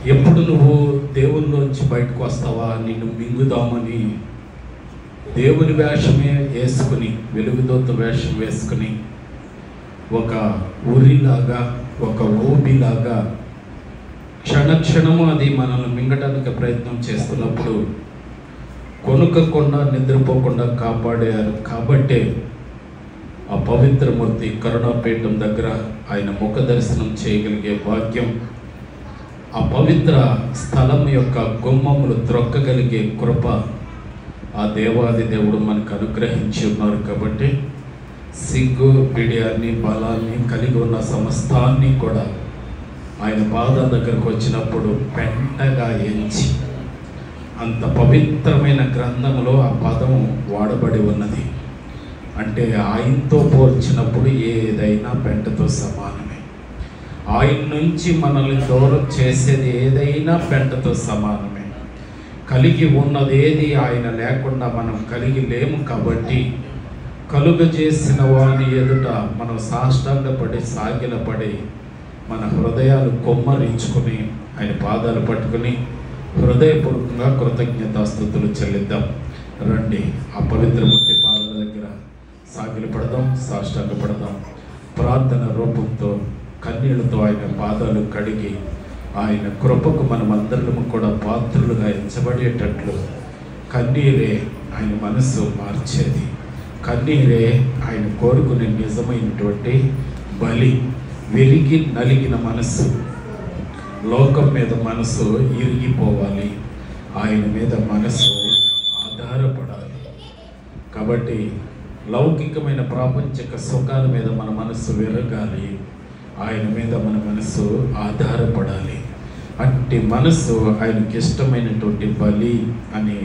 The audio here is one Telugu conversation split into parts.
ఎప్పుడు నువ్వు దేవుల్లోంచి బయటకు వస్తావా, నిన్ను మింగుదామని దేవుని వేషమే వేసుకుని, వెలుగుదోత వేషం వేసుకుని, ఒక ఉరిలాగా, ఒక ఊబిలాగా క్షణక్షణము అది మనల్ని మింగడానికి ప్రయత్నం చేస్తున్నప్పుడు కొనుక్కకుండా నిద్రపోకుండా కాపాడారు. కాబట్టే ఆ పవిత్రమూర్తి కరుణాపీఠం దగ్గర ఆయన ముఖ దర్శనం చేయగలిగే భాగ్యం, ఆ పవిత్ర స్థలం యొక్క గుమ్మములు త్రొక్కగలిగే కృప ఆ దేవాది దేవుడు మనకు అనుగ్రహించి ఉన్నారు. కాబట్టి సిగ్గు, బిడియాన్ని, బలాన్ని కలిగి ఉన్న సమస్తాన్ని కూడా ఆయన పాదాల దగ్గరకు వచ్చినప్పుడు పెంటగా ఎంచి, అంత పవిత్రమైన గ్రంథములో ఆ పదము వాడబడి ఉన్నది. అంటే ఆయనతో పోల్చినప్పుడు ఏదైనా పెంటతో సమానమే. ఆయన నుంచి మనల్ని దూరం చేసేది ఏదైనా పెంటతో సమానమే. కలిగి ఉన్నది ఏది ఆయన లేకుండా మనం కలిగి లేము. కాబట్టి కలుగజేసిన వాని ఎదుట మనం సాష్టాంగపడి సాగిలపడి మన హృదయాలు కొమ్మరించుకొని ఆయన పాదాలు పట్టుకుని హృదయపూర్వకంగా కృతజ్ఞతాస్తుతులు చెల్లిద్దాం. రండి, ఆ పవిత్రమూర్తి పాదాల దగ్గర సాగిలపడదాం, సాష్టాంగపడదాం. ప్రార్థన రూపంతో కన్నీళ్లతో ఆయన పాదాలు కడిగి ఆయన కృపకు మనమందరము కూడా పాత్రులుగా ఎంచబడేటట్లు, కన్నీరే ఆయన మనసు మార్చేది, కన్నీరే ఆయన కోరుకునే నిజమైనటువంటి బలి. విరిగి నలిగిన మనసు, లోకం మీద మనసు ఇరిగిపోవాలి, ఆయన మీద మనసు ఆధారపడాలి. కాబట్టి లౌకికమైన ప్రాపంచిక సుఖాల మీద మన మనసు విరగాలి, ఆయన మీద మన మనసు ఆధారపడాలి. అట్టి మనసు ఆయనకి ఇష్టమైనటువంటి బలి అని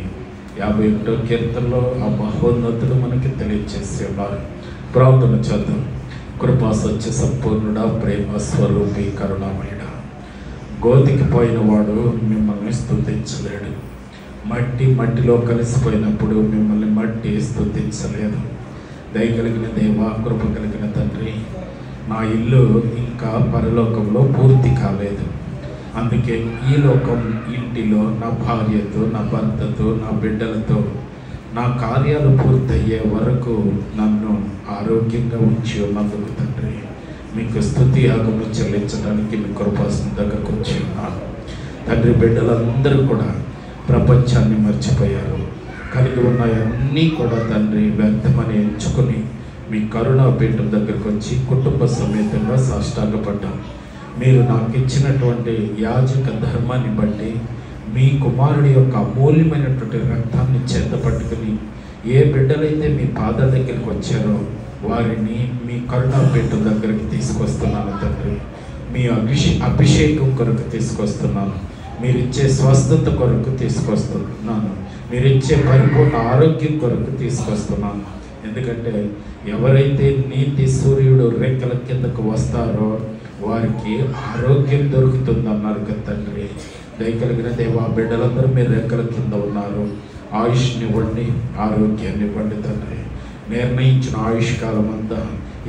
51వ కీర్తనలో ఆ మహోన్నతుడు మనకి తెలియజేసి ఉన్నారు. ప్రార్థన చేద్దాం. కృపా సత్య సంపూర్ణుడా, ప్రేమ స్వరూపి, కరుణామయుడా, గోతికి పోయిన వాడు మిమ్మల్ని స్తుతించలేడు. మట్టిలో కలిసిపోయినప్పుడు మిమ్మల్ని మట్టి స్తుతించలేదు. దయగలిగిన దేవా, కృప కలిగిన తండ్రి, నా ఇల్లు ఇంకా పరలోకంలో పూర్తి కాలేదు. అందుకే ఈ లోకం ఇంటిలో నా భార్యతో, నా భర్తతో, నా బిడ్డలతో నా కార్యాలు పూర్తయ్యే వరకు నన్ను ఆరోగ్యంగా ఉంచి ఉన్నందుకు తండ్రి మీకు స్తుతి యాగము చెల్లించడానికి మీ కృపాసనం దగ్గరకు వచ్చి ఉన్నాను. తండ్రి, బిడ్డలందరూ కూడా ప్రపంచాన్ని మర్చిపోయారు. కలిగి ఉన్నాయన్నీ కూడా తండ్రి వ్యర్థమని ఎంచుకొని మీ కరుణాపీఠం దగ్గరకు వచ్చి కుటుంబ సమేతంగా సాష్టాంగపడ్డాం. మీరు నాకు ఇచ్చినటువంటి యాజక ధర్మాన్ని బట్టి మీ కుమారుడి యొక్క అమూల్యమైనటువంటి రక్తాన్ని చేత పట్టుకుని ఏ బిడ్డలైతే మీ పాదాల దగ్గరికి వచ్చారో వారిని మీ కరుణాపీఠం దగ్గరికి తీసుకొస్తున్నాను తండ్రి. మీ అభిషేకం కొరకు తీసుకొస్తున్నాను. మీరిచ్చే స్వస్థత కొరకు తీసుకొస్తున్నాను. మీరిచ్చే పరిపూర్ణ ఆరోగ్యం కొరకు తీసుకొస్తున్నాను. ఎందుకంటే ఎవరైతే నీతి సూర్యుడు రెక్కల కిందకు వస్తారో వారికి ఆరోగ్యం దొరుకుతుందన్నారు కదా తండ్రి. దయగలిగిన దేవా, బిడ్డలందరూ మీరు రెక్కల కింద ఉన్నారు. ఆయుష్నివ్వండి, ఆరోగ్యాన్ని ఇవ్వండి తండ్రి. నిర్ణయించిన ఆయుష్కాలం అంతా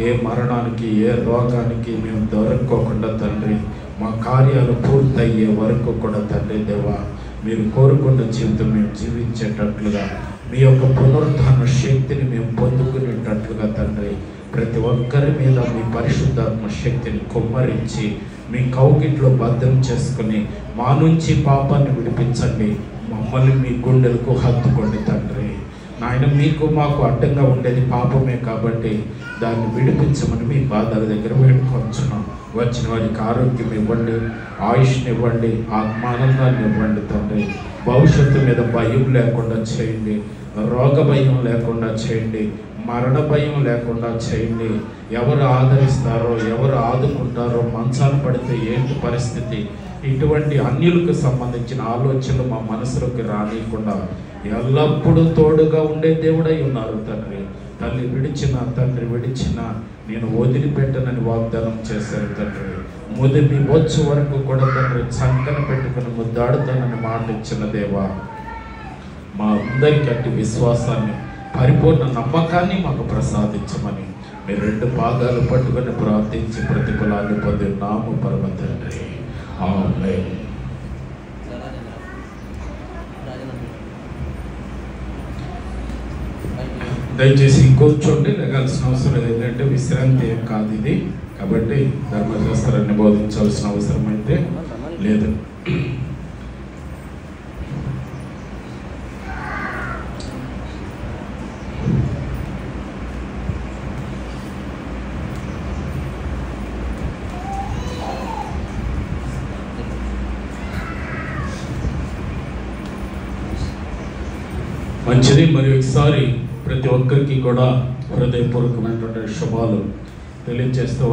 ఏ మరణానికి, ఏ రోగానికి మేము దొరక్కోకుండా తండ్రి, మా కార్యాలు పూర్తయ్యే వరకు కూడా తండ్రి దేవా, మీరు కోరుకున్న జీవితం మేము జీవించేటట్లుగా, మీ యొక్క పునరుద్ధాన శక్తిని మేము పొందుకునేటట్లుగా తండ్రి ప్రతి ఒక్కరి మీద మీ పరిశుద్ధాత్మ శక్తిని కుమ్మరించి మీ కౌగిట్లో భద్రం చేసుకుని మా నుంచి పాపాన్ని విడిపించండి. మమ్మల్ని మీ గుండెలకు హత్తుకోండి తండ్రి. నాయన, మీకు మాకు అడ్డంగా ఉండేది పాపమే కాబట్టి దాన్ని విడిపించమని మీ పాదాల దగ్గర వేడుకొంచున్నాం. వచ్చిన వారికి ఆరోగ్యం ఇవ్వండి, ఆయుష్ని ఇవ్వండి, ఆత్మానందాన్ని ఇవ్వండి తండ్రి. భవిష్యత్తు మీద భయం లేకుండా చేయండి, రోగ భయం లేకుండా చేయండి, మరణ భయం లేకుండా చేయండి. ఎవరు ఆదరిస్తారో, ఎవరు ఆదుకుంటారో, మంచాన పడితే ఏంటి పరిస్థితి, ఇటువంటి అన్యులకు సంబంధించిన ఆలోచనలు మా మనసులోకి రానియకుండా ఎల్లప్పుడూ తోడుగా ఉండే దేవుడై ఉన్నారు తండ్రి. తల్లి విడిచిన, తండ్రి విడిచిన నేను వదిలిపెట్టనని వాగ్దానం చేశారు తండ్రి. ముదిమి వచ్చు వరకు కూడా తండ్రి చంకన పెట్టుకుని ముద్దాడుతానని మాట ఇచ్చిన దేవా, మా అందరికీ అట్టి విశ్వాసాన్ని, పరిపూర్ణ నమ్మకాన్ని మాకు ప్రసాదించమని మీరు రెండు పాదాలు పట్టుకొని ప్రార్థించి ప్రతిఫలాన్ని పొందినాము పరమ తండ్రి. ఆమేన్. దయచేసి కూర్చోండి, లెగాల్సిన అవసరం లేదు. ఎందుకంటే విశ్రాంతి ఏం కాదు ఇది, కాబట్టి ధర్మశాస్త్రాన్ని బోధించాల్సిన అవసరం అయితే లేదు. మంచిది. మరి ఒకసారి ప్రతి ఒక్కరికి కూడా హృదయపూర్వకమైనటువంటి శుభాలు తెలియజేస్తూ